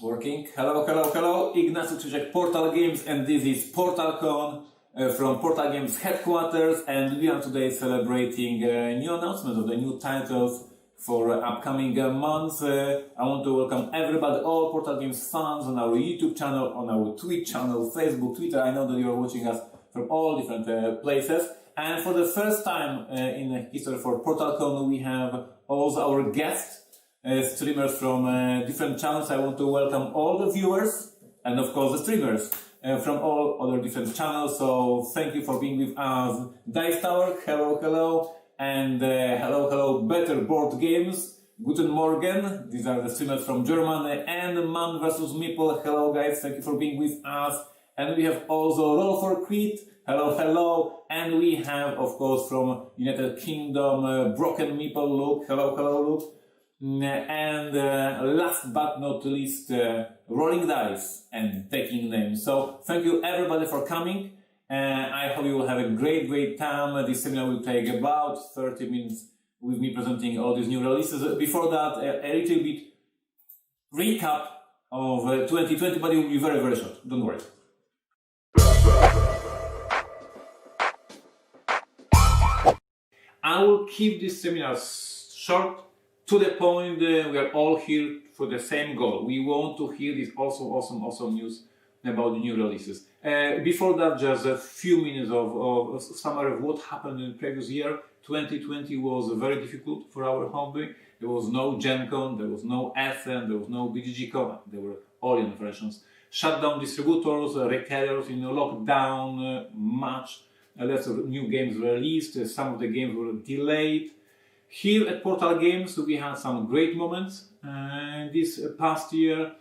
Working. Hello. Ignacy Trzewiczek, Portal Games, and this is PortalCon from Portal Games headquarters, and we are today celebrating new announcements of the new titles for upcoming months. I want to welcome everybody, all Portal Games fans on our YouTube channel, on our Twitch channel, Facebook, Twitter. I know that you are watching us from all different places. And for the first time in the history for PortalCon, we have also our guests, streamers from different channels. I want to welcome all the viewers and of course the streamers from all other different channels. So thank you for being with us. Dice Tower, hello. And hello, Better Board Games, Guten Morgen. These are the streamers from Germany. And Man vs. Meeple, hello guys, thank you for being with us. And we have also Roll for Crete, hello. And we have, of course, from United Kingdom, Broken Meeple, Luke, hello Luke. And last but not least, Rolling Dice and Taking Names. So thank you everybody for coming. I hope you will have a great time. This seminar will take about 30 minutes with me presenting all these new releases. Before that, a little bit recap of 2020, but it will be very short. Don't worry. I will keep this seminar short, to the point. We are all here for the same goal. We want to hear this awesome news about the new releases. Before that, just a few minutes of summary of what happened in the previous year. 2020 was very difficult for our hobby. There was no Gen Con, there was no Essen, there was no BGG-Con. They were all in versions. Shut down distributors, retailers in lockdown, much less new games released. Some of the games were delayed. Here at Portal Games, we had some great moments this past year.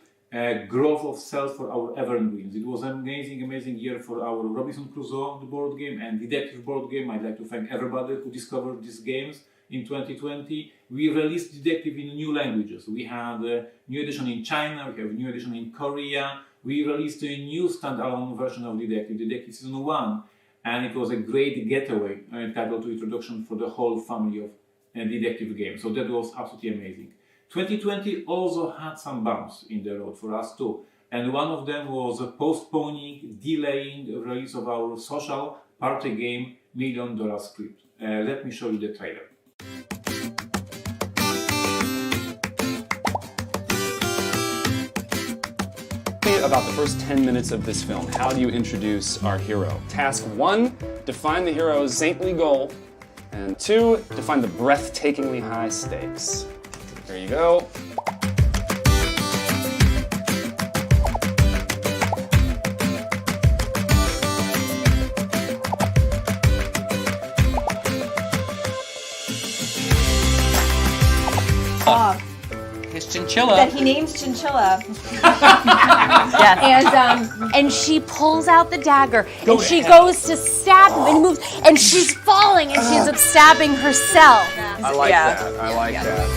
Growth of sales for our evergreens. It was an amazing year for our Robinson Crusoe, the board game, and Detective board game. I'd like to thank everybody who discovered these games in 2020. We released Detective in new languages. We had a new edition in China, we have a new edition in Korea. We released a new standalone version of Detective Season 1, and it was a great getaway title to introduction for the whole family of detective games. So that was absolutely amazing. 2020 also had some bumps in the road for us too, and one of them was postponing, delaying the release of our social party game $1 Million Script. Let me show you the trailer. About the first 10 minutes of this film. How do you introduce our hero? Task 1, define the hero's saintly goal, and 2, define the breathtakingly high stakes. There you go. His chinchilla. That he names Chinchilla. Yes. And she pulls out the dagger and she goes to stab him and he moves and she's falling and she ends up stabbing herself. I like that. I like that.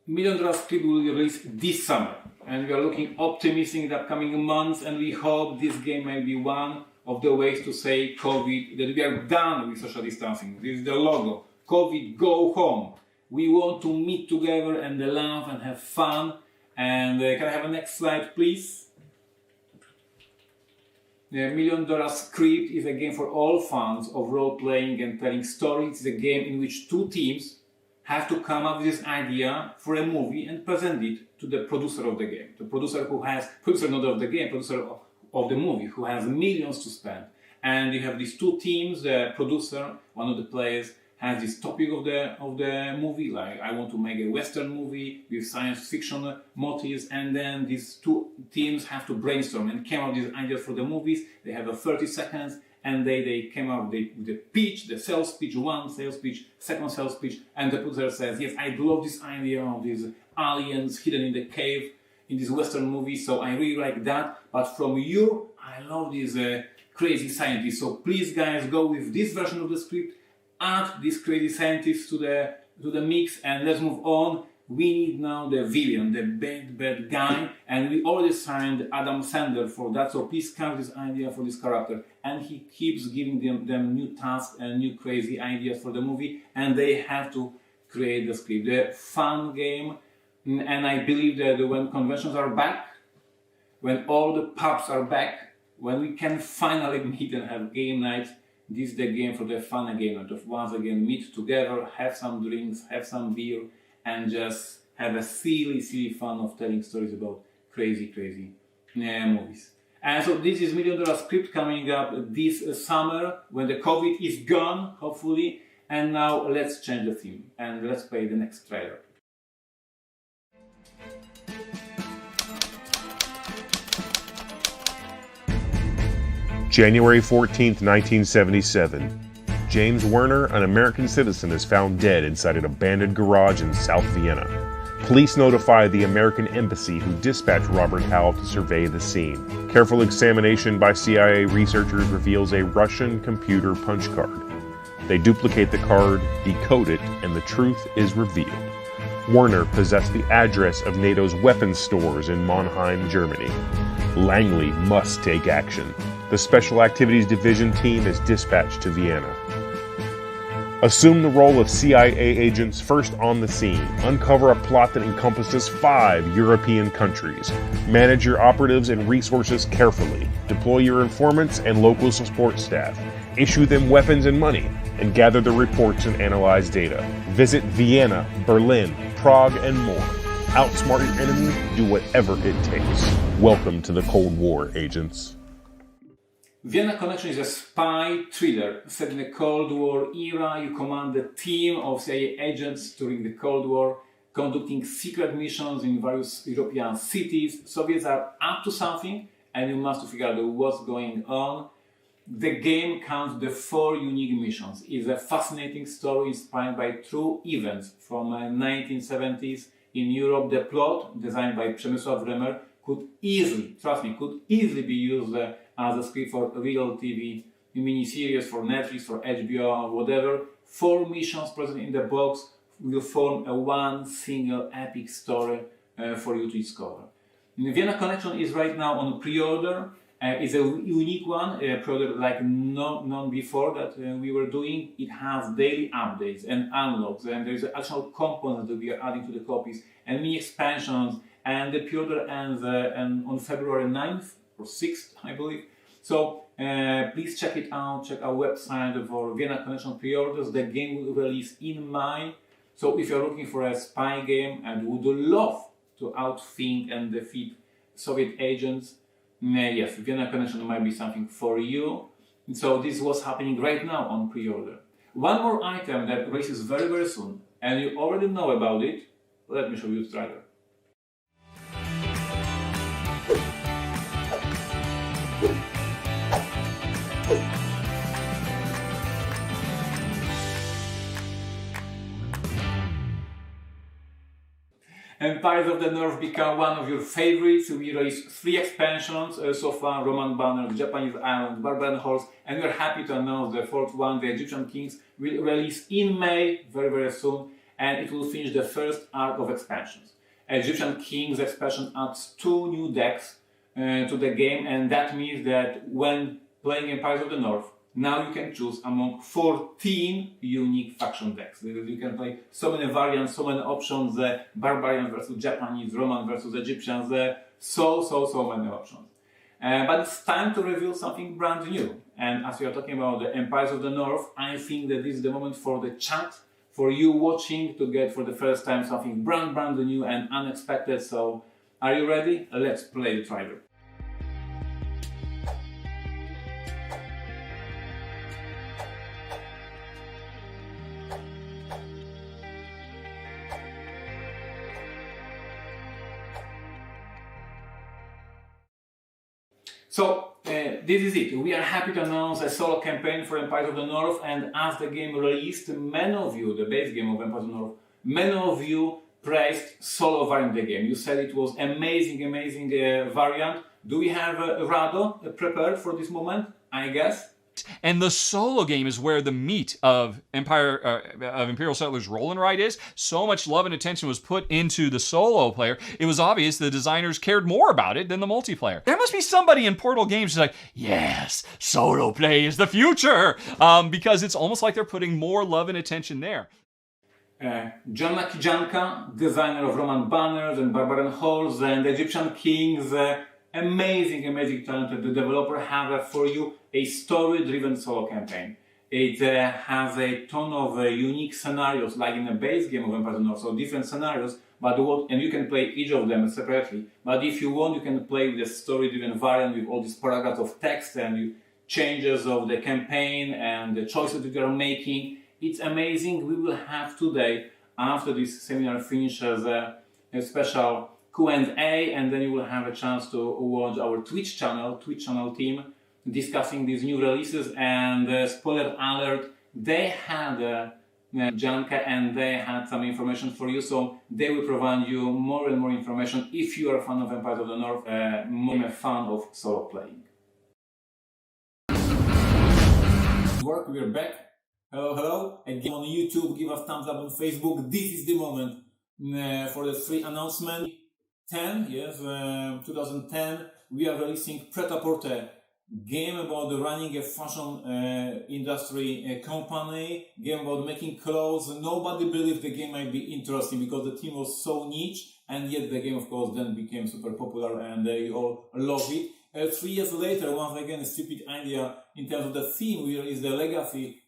$1 Million Script will be released this summer, and we are looking optimistic in the upcoming months, and we hope this game may be one of the ways to say COVID, that we are done with social distancing. This is the logo. COVID, go home. We want to meet together and laugh and have fun. And can I have a next slide, please? The $1 Million Script is a game for all fans of role-playing and telling stories. It's a game in which two teams have to come up with this idea for a movie and present it to the producer of the game. The producer producer not of the game, producer of the movie, who has millions to spend. And you have these two teams. The producer, one of the players, has this topic of the movie, like I want to make a Western movie with science fiction motifs, and then these two teams have to brainstorm and come up with these ideas for the movies. They have 30 seconds. And they came up with the pitch, the sales pitch, one sales pitch, second sales pitch, and the producer says, yes, I love this idea of these aliens hidden in the cave in this Western movie, so I really like that, but from you, I love these crazy scientists, so please guys, go with this version of the script, add these crazy scientists to the mix, and let's move on. We need now the villain, the bad guy, and we already signed Adam Sandler for that, so please come with this idea for this character. And he keeps giving them new tasks and new crazy ideas for the movie, and they have to create the script. The fun game, and I believe that when conventions are back, when all the pubs are back, when we can finally meet and have game nights, this is the game for the fun game night, of once again meet together, have some drinks, have some beer, and just have a silly fun of telling stories about crazy movies. And so this is $1 Million Script coming up this summer when the COVID is gone, hopefully. And now let's change the theme and let's play the next trailer. January 14th, 1977. James Werner, an American citizen, is found dead inside an abandoned garage in South Vienna. Police notify the American embassy, who dispatch Robert Howell to survey the scene. Careful examination by CIA researchers reveals a Russian computer punch card. They duplicate the card, decode it, and the truth is revealed. Werner possessed the address of NATO's weapons stores in Mannheim, Germany. Langley must take action. The Special Activities Division team is dispatched to Vienna. Assume the role of CIA agents first on the scene. Uncover a plot that encompasses 5 European countries. Manage your operatives and resources carefully. Deploy your informants and local support staff. Issue them weapons and money, and gather the reports and analyze data. Visit Vienna, Berlin, Prague, and more. Outsmart your enemy, do whatever it takes. Welcome to the Cold War, agents. Vienna Connection is a spy thriller set in the Cold War era. You command a team of CIA agents during the Cold War, conducting secret missions in various European cities. Soviets are up to something, and you must figure out what's going on. The game counts the 4 unique missions. It's a fascinating story inspired by true events from 1970s in Europe. The plot, designed by Przemysław Remer, could easily, trust me, could easily be used as a script for real TV miniseries, for Netflix, for HBO, or whatever. 4 missions present in the box will form a one single epic story for you to discover. Vienna Connection is right now on pre-order. It's a unique one, pre-order like none before that we were doing. It has daily updates and unlocks, and there's actual components that we are adding to the copies, and mini expansions, and the pre-order ends on February 9th or 6th, I believe. So please check it out, check our website for Vienna Connection pre-orders. The game will release in May. So if you're looking for a spy game and would love to outthink and defeat Soviet agents, yes, Vienna Connection might be something for you. So this is what's happening right now on pre-order. One more item that releases very soon, and you already know about it. Let me show you the trailer. Empires of the North become one of your favorites. We released 3 expansions so far: Roman Banner, Japanese Island, Barbarian Horse, and we're happy to announce the 4th one, the Egyptian Kings, will release in May, very soon, and it will finish the first arc of expansions. Egyptian Kings expansion adds 2 new decks to the game, and that means that when playing Empires of the North, now you can choose among 14 unique faction decks. You can play so many variants, so many options, Barbarian versus Japanese, Roman versus Egyptians, so many options. But it's time to reveal something brand new. And as we are talking about the Empires of the North, I think that this is the moment for the chat, for you watching, to get for the first time something brand new and unexpected. So are you ready? Let's play the trailer. So this is it. We are happy to announce a solo campaign for Empires of the North, and as the game released, many of you, the base game of Empires of the North, many of you praised solo variant of the game. You said it was amazing variant. Do we have Rado prepared for this moment? I guess. And the solo game is where the meat of Imperial Settlers Roll and Ride is. So much love and attention was put into the solo player. It was obvious the designers cared more about it than the multiplayer. There must be somebody in Portal Games who's like, yes, solo play is the future, because it's almost like they're putting more love and attention there. John Makijanka, designer of Roman banners and barbarian halls and Egyptian kings, amazing talented developer, have for you a story-driven solo campaign. It has a ton of unique scenarios, like in a base game of Empire & North, so different scenarios, and you can play each of them separately. But if you want, you can play with a story-driven variant with all these paragraphs of text and changes of the campaign and the choices that you are making. It's amazing. We will have today, after this seminar finishes, a special Q&A, and then you will have a chance to watch our Twitch channel team discussing these new releases. And spoiler alert, they had Janka and they had some information for you, so they will provide you more and more information if you are a fan of Empires of the North, more a fan of solo playing. We are back. Hello. Again on YouTube, give us thumbs up on Facebook. This is the moment for the free announcement. 2010, we are releasing Pret-a-Porter, game about running a fashion industry company, game about making clothes. Nobody believed the game might be interesting because the team was so niche, and yet the game, of course, then became super popular and they all love it. 3 years later, once again, a stupid idea in terms of the theme, we released the Legacy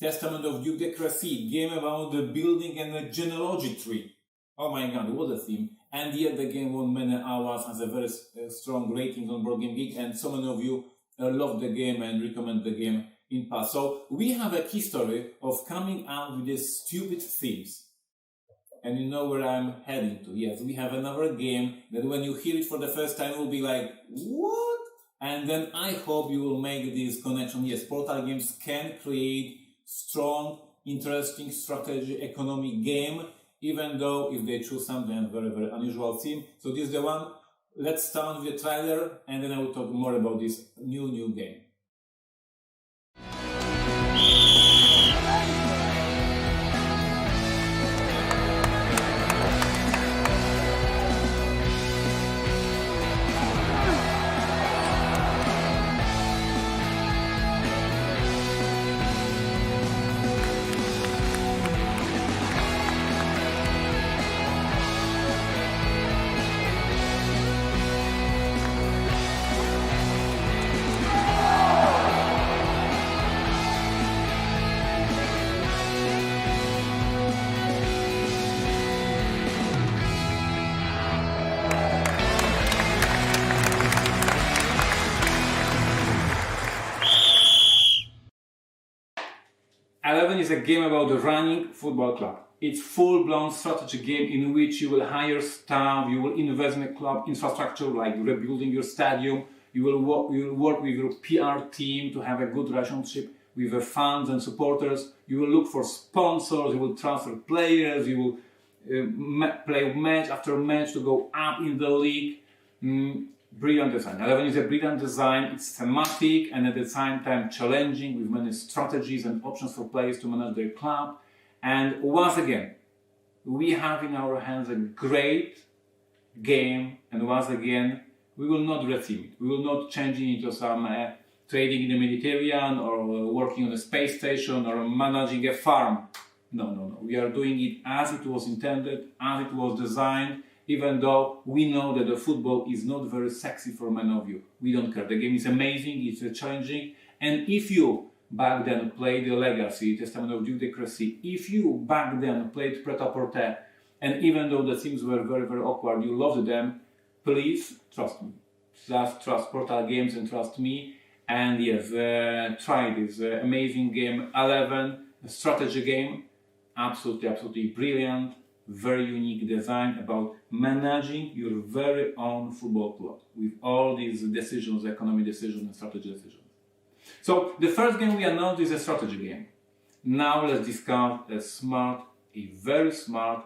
Testament of Duke de Crécy, game about the building and the genealogy tree. Oh my god, what a theme. And yet the game won many awards, has a very strong rating on Board Game Geek, and so many of you love the game and recommend the game in past. So we have a history of coming out with these stupid themes. And you know where I'm heading to. Yes, we have another game that when you hear it for the first time, you'll be like, what? And then I hope you will make this connection. Yes, Portal Games can create strong, interesting strategy economic game, even though if they choose something very, very unusual theme. So this is the one. Let's start with the trailer, and then I will talk more about this new game. Eleven is a game about the running football club. It's full-blown strategy game in which you will hire staff, you will invest in a club infrastructure like rebuilding your stadium, you will work with your PR team to have a good relationship with the fans and supporters, you will look for sponsors, you will transfer players, you will play match after match to go up in the league. Brilliant design. 11 is a brilliant design. It's thematic and at the same time challenging with many strategies and options for players to manage their club. And once again, we have in our hands a great game, and once again, we will not retheme it. We will not change it into some trading in the Mediterranean or working on a space station or managing a farm. No. We are doing it as it was intended, as it was designed, even though we know that the football is not very sexy for many of you. We don't care. The game is amazing, it's challenging, and if you back then played the Legacy, Testament of Duke de Crécy, if you back then played Pret-a-Porter, and even though the themes were very, very awkward, you loved them, please trust me. Just trust Portal Games and trust me. And yes, try this amazing game, 11, a strategy game, absolutely brilliant, very unique design about managing your very own football club with all these decisions, economic decisions and strategy decisions. So the first game we announced is a strategy game. Now let's discuss a very smart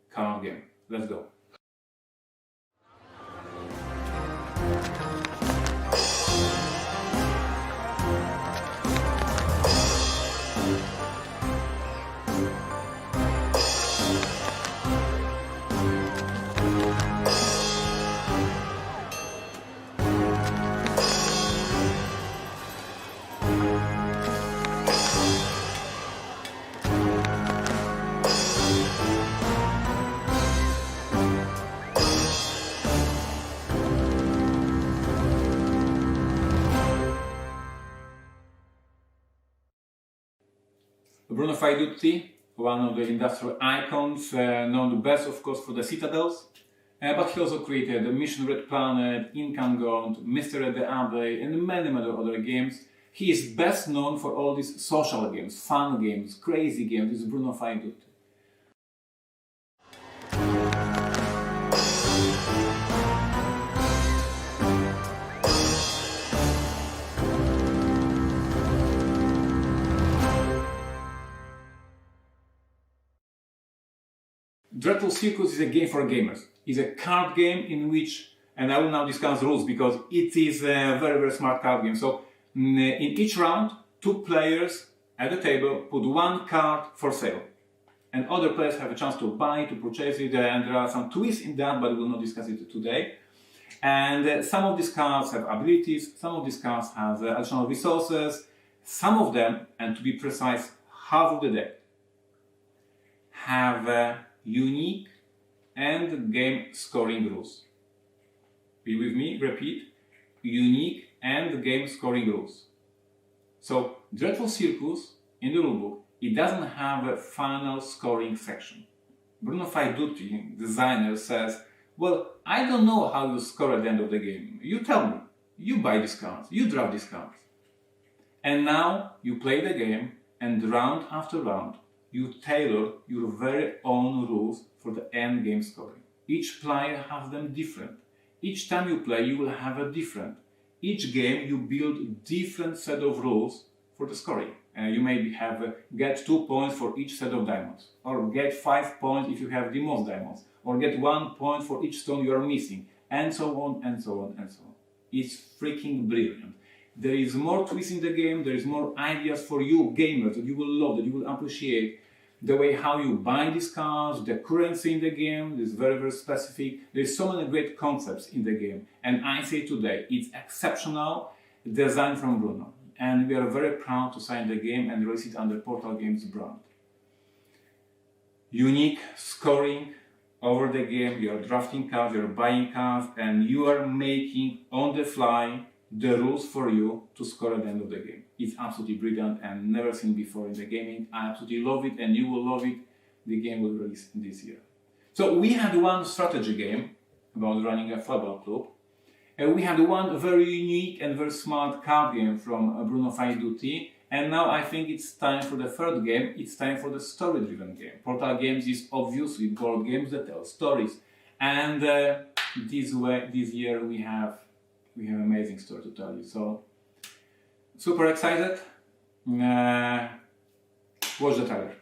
card game. Let's go. Fide Duty, one of the industrial icons, known best, of course, for the Citadels. But he also created the Mission Red Planet, Incan Gaunt, Mystery at the Abbey, and many other games. He is best known for all these social games, fun games, crazy games. This is Bruno Fide Duty. Dreadfull Circus is a game for gamers. It's a card game in which, and I will now discuss rules because it is a very smart card game. So in each round, 2 players at the table put 1 card for sale. And other players have a chance to buy, to purchase it, and there are some twists in that, but we will not discuss it today. And some of these cards have abilities, some of these cards have additional resources, some of them, and to be precise, half of the deck, have unique end game scoring rules. Be with me, repeat, unique end game scoring rules. So, Dreadfull Circus, in the rulebook, it doesn't have a final scoring section. Bruno Fide Duty, designer, says, well, I don't know how you score at the end of the game. You tell me. You buy these cards. You draft these cards. And now you play the game, and round after round, you tailor your very own rules for the end game scoring. Each player has them different. Each time you play, you will have a different. Each game, you build a different set of rules for the scoring. You maybe have get 2 points for each set of diamonds, or get 5 points if you have the most diamonds, or get 1 point for each stone you are missing, and so on, and so on, and so on. It's freaking brilliant. There is more twist in the game, there is more ideas for you gamers that you will love, that you will appreciate. The way how you buy these cards, the currency in the game is very specific. There's so many great concepts in the game. And I say today, it's exceptional design from Bruno. And we are very proud to sign the game and release it under Portal Games brand. Unique scoring over the game, you are drafting cards, you are buying cards, and you are making on the fly the rules for you to score at the end of the game. It's absolutely brilliant and never seen before in the gaming. I absolutely love it and you will love it. The game will release this year. So we had one strategy game about running a football club. We had one very unique and very smart card game from Bruno Fide Duty. And now I think it's time for the third game. It's time for the story-driven game. Portal Games is obviously board games that tell stories. And this year we have an amazing story to tell you. So, super excited. Watch the trailer.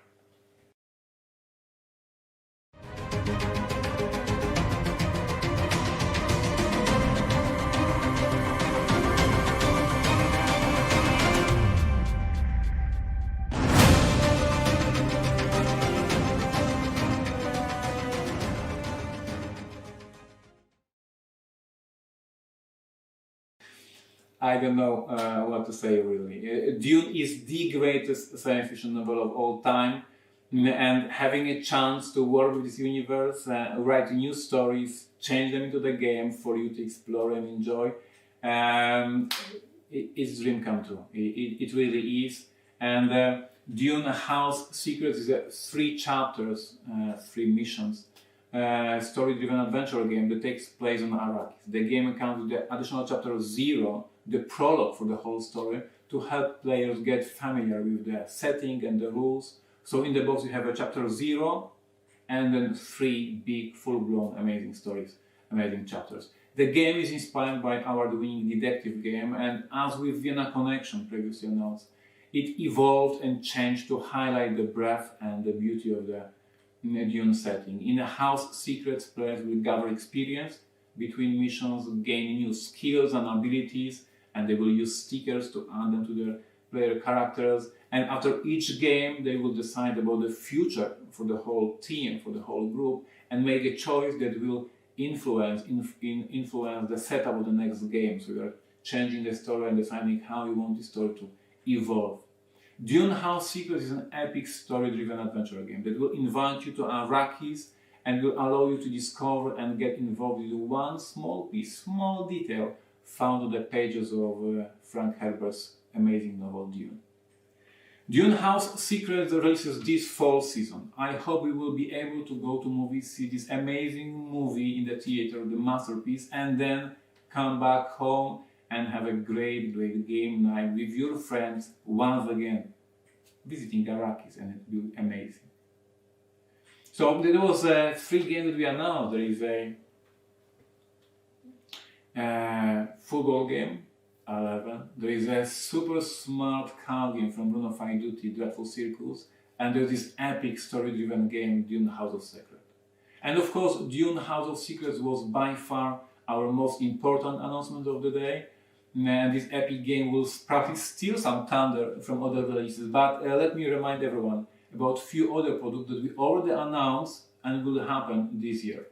I don't know what to say really. Dune is the greatest science fiction novel of all time, and having a chance to work with this universe, write new stories, change them into the game for you to explore and enjoy, it's a dream come true. It really is. And Dune House Secrets is 3 chapters, 3 missions. Story-driven adventure game that takes place on Arrakis. The game comes with the additional chapter 0, the prologue for the whole story, to help players get familiar with the setting and the rules. So in the box you have a chapter 0 and then 3 big, full-blown, amazing stories, amazing chapters. The game is inspired by award-winning detective game, and as with Vienna Connection previously announced, it evolved and changed to highlight the breadth and the beauty of the Dune setting. In a House Secrets, players will gather experience between missions, gain new skills and abilities, and they will use stickers to add them to their player characters. And after each game, they will decide about the future for the whole team, for the whole group, and make a choice that will influence the setup of the next game. So you are changing the story and deciding how you want the story to evolve. Dune House Secrets is an epic story-driven adventure game that will invite you to Arrakis and will allow you to discover and get involved with one small piece, small detail found on the pages of Frank Herbert's amazing novel Dune. Dune House Secrets releases this fall season. I hope we will be able to go to movies, see this amazing movie in the theater, the masterpiece, and then come back home and have a great game night with your friends once again, visiting Arrakis, and it will be amazing. So there was 3 games that we announced. There is a football game, 11. There is a super smart card game from Bruno Faidutti, Dreadfull Circus, and there's this epic story-driven game, Dune House of Secrets. And of course, Dune House of Secrets was by far our most important announcement of the day. And this epic game will probably steal some thunder from other releases, but let me remind everyone about a few other products that we already announced and will happen this year.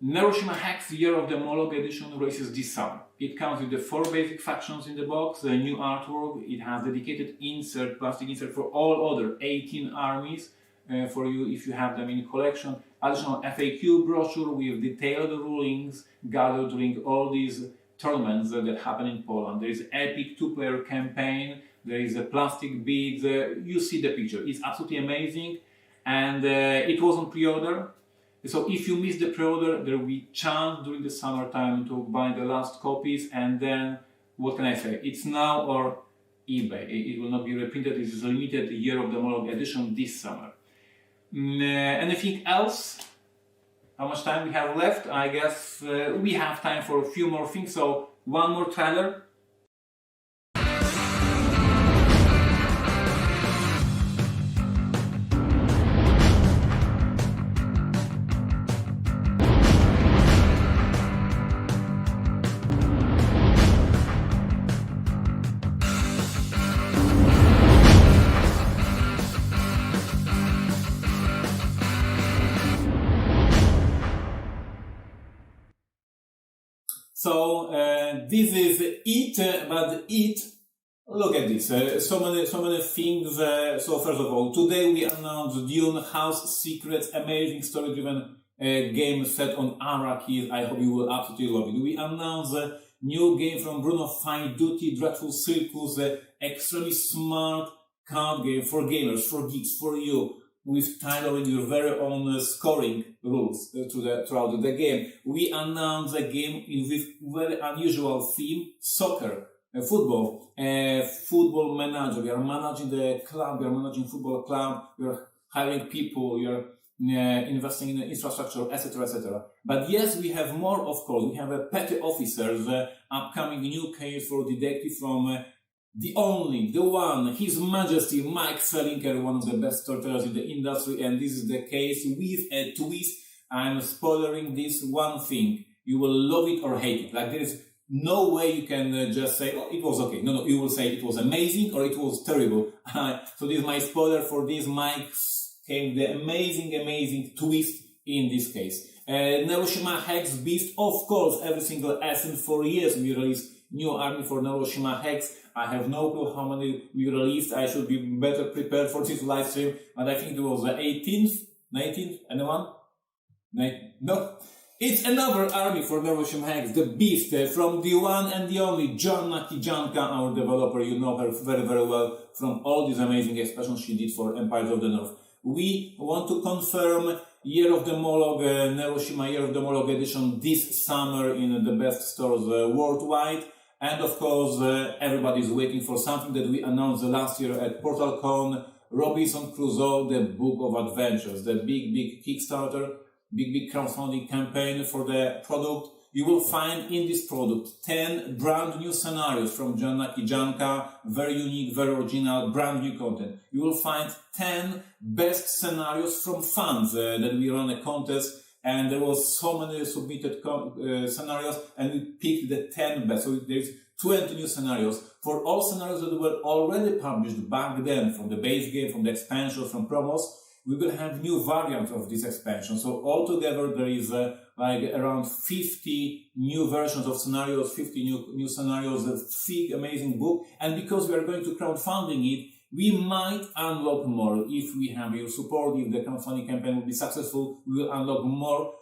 Neuroshima Hex Year of the Moloch edition releases this summer. It comes with the 4 basic factions in the box, a new artwork, it has dedicated insert, plastic insert for all other 18 armies for you if you have them in collection. Additional FAQ brochure with detailed rulings gathered during all these tournaments that happen in Poland. There is an epic 2-player campaign, there is a plastic beads, you see the picture, it's absolutely amazing, and it was on pre-order. So if you miss the pre-order, there will be chance during the summertime to buy the last copies, and then, what can I say, it's now or eBay. It will not be reprinted. This is a limited Year of the Moloch edition this summer. Anything else? How much time we have left? I guess we have time for a few more things, so one more trailer. So this is it, but it, look at this, so many things. So first of all, today we announced Dune House Secrets, amazing story-driven game set on Arrakis. I hope you will absolutely love it. We announced a new game from Bruno Faidutti, Dreadfull Circus, extremely smart card game for gamers, for geeks, for you, with tailoring your very own scoring rules throughout the game. We announced a game with very unusual theme, soccer, football, football manager. We are managing the club, we are managing football club, we are hiring people, we are investing in the infrastructure, etc., etc. But yes, we have more, of course. We have a petty officer, the upcoming new case for detective from the only, the one, His Majesty Mike Selinker, one of the best storytellers in the industry, and this is the case with a twist. I'm spoiling this one thing. You will love it or hate it. Like, there is no way you can just say, oh, it was okay. No, you will say it was amazing or it was terrible. So this is my spoiler for this. Mike came the amazing twist in this case. Neuroshima Hex Beast, of course, every single S in 4 years we release new army for Neuroshima Hex. I have no clue how many we released. I should be better prepared for this live stream, but I think it was the 18th, 19th, anyone? No? It's another army for Neuroshima Hex, the Beast, from the one and the only Joanna Kijanka, our developer. You know her very, very well from all these amazing expansions she did for Empires of the North. We want to confirm Year of the Moloch, Neuroshima Year of the Moloch edition this summer in the best stores worldwide. And of course, everybody is waiting for something that we announced last year at PortalCon, Robinson Crusoe, the Book of Adventures, the big Kickstarter, big crowdfunding campaign for the product. You will find in this product 10 brand new scenarios from Joanna Kijanka, very unique, very original, brand new content. You will find 10 best scenarios from fans that we run a contest, and there was so many submitted scenarios, and we picked the 10 best. So there's 20 new scenarios for all scenarios that were already published back then from the base game, from the expansion, from promos. We will have new variants of this expansion. So altogether there is like around 50 new versions of scenarios, 50 new scenarios, a big amazing book. And because we are going to crowdfunding it, we might unlock more. If we have your support, if the crowdfunding campaign will be successful, we will unlock more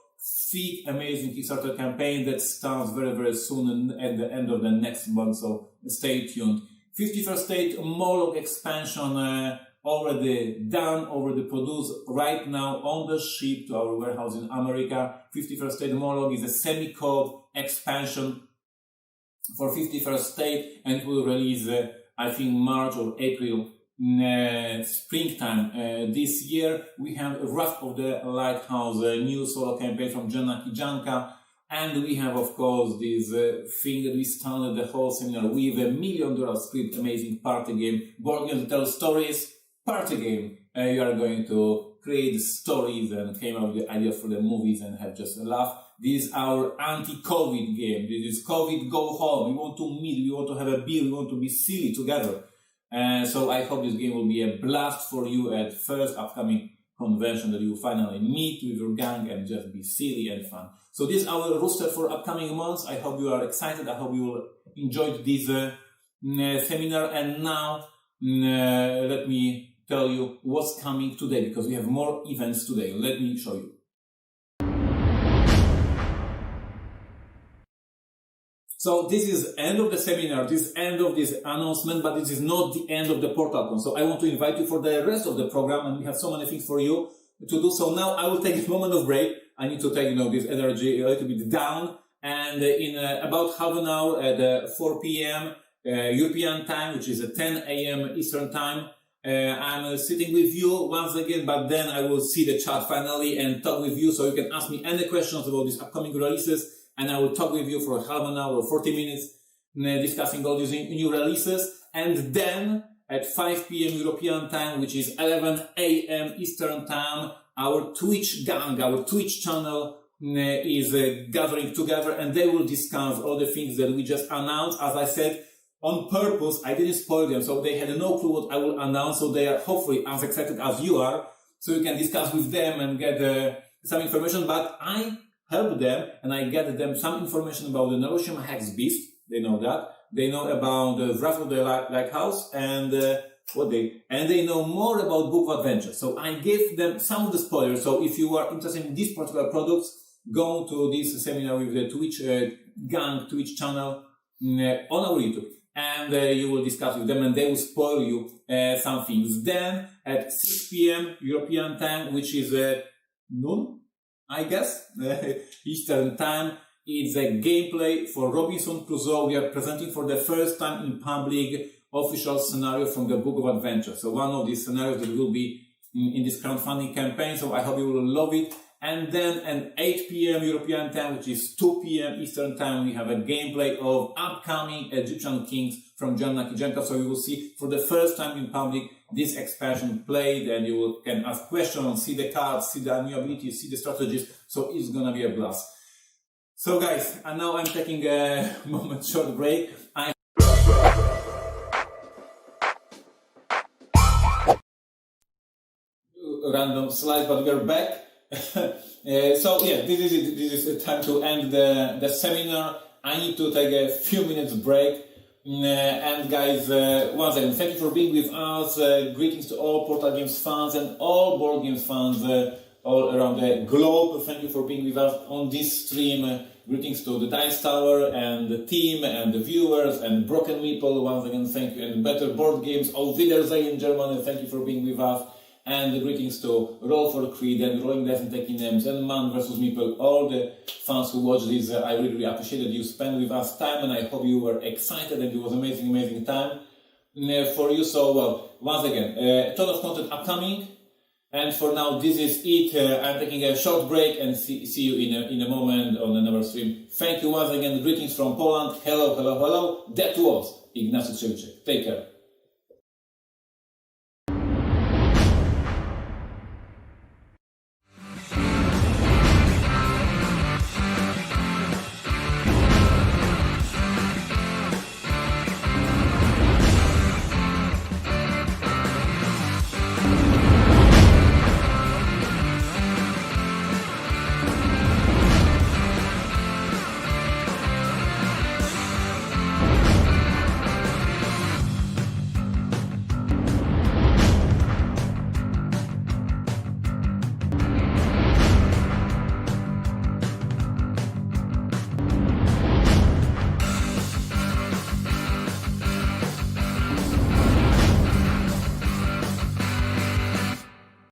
big amazing Kickstarter campaign that starts very, very soon at the end of the next month. So stay tuned. 51st State Moloch expansion already done, already produced, right now on the ship to our warehouse in America. 51st State Moloch is a semi-co-op expansion for 51st State, and will release, I think, March or April, springtime this year. We have Wrath of the Lighthouse, a new solo campaign from Joanna Kijanka, and we have, of course, this thing that we started the whole seminar with, $1 million script, amazing party game, board game to tell stories. Party game. You are going to create stories and came up with the ideas for the movies and have just a laugh. This is our anti-COVID game. This is COVID go home. We want to meet. We want to have a beer. We want to be silly together. So I hope this game will be a blast for you at first upcoming convention, that you will finally meet with your gang and just be silly and fun. So this is our roster for upcoming months. I hope you are excited. I hope you will enjoy this seminar. And now let me tell you what's coming today, because we have more events today. Let me show you. So this is end of the seminar, this is end of this announcement, but this is not the end of the PortalCon. So I want to invite you for the rest of the program, and we have so many things for you to do. So now I will take a moment of break. I need to take, this energy a little bit down. And in about half an hour at 4 p.m. European time, which is at 10 a.m. Eastern time, I'm sitting with you once again, but then I will see the chat finally and talk with you, so you can ask me any questions about these upcoming releases, and I will talk with you for half an hour or 40 minutes discussing all these new releases. And then at 5 p.m. European time, which is 11 a.m. Eastern time, our Twitch gang, our Twitch channel is gathering together, and they will discuss all the things that we just announced. As I said, on purpose, I didn't spoil them, so they had no clue what I will announce, so they are hopefully as excited as you are, so you can discuss with them and get some information. But I help them, and I get them some information about the Neuroshima Hex Beast. They know that. They know about the Wrath of the Lighthouse, and they know more about Book of Adventures. So I gave them some of the spoilers. So if you are interested in these particular products, go to this seminar with the Twitch gang Twitch channel on our YouTube. And you will discuss with them, and they will spoil you some things. Then at 6 p.m. European time, which is noon, I guess, Eastern time, it's a gameplay for Robinson Crusoe. We are presenting for the first time in public official scenario from the Book of Adventures. So one of these scenarios that will be in this crowdfunding campaign. So I hope you will love it. And then at 8 p.m. European time, which is 2 p.m. Eastern time, we have a gameplay of upcoming Egyptian kings from Joanna Kijanka. So you will see for the first time in public this expansion played, and you can ask questions, see the cards, see the new abilities, see the strategies. So it's gonna be a blast. So guys, and now I'm taking a short break. Random slides, but we're back. So yeah, this is time to end the seminar. I need to take a few minutes break. And guys, once again, thank you for being with us. Greetings to all Portal Games fans and all board games fans all around the globe. Thank you for being with us on this stream. Greetings to the Dice Tower and the team and the viewers and Broken Meeple. Once again, thank you. And Better Board Games, Auf Wiedersehen in Germany. Thank you for being with us. And greetings to Roll for Creed and Rolling Dice and Taking Names and Man vs. Meeple, all the fans who watched this. I really appreciated you spent with us time, and I hope you were excited and it was amazing time for you. So, well, once again, a ton of content upcoming. And for now, this is it. I'm taking a short break and see you in a moment on another stream. Thank you once again. Greetings from Poland. Hello. That was Ignacy Trzewiczek. Take care.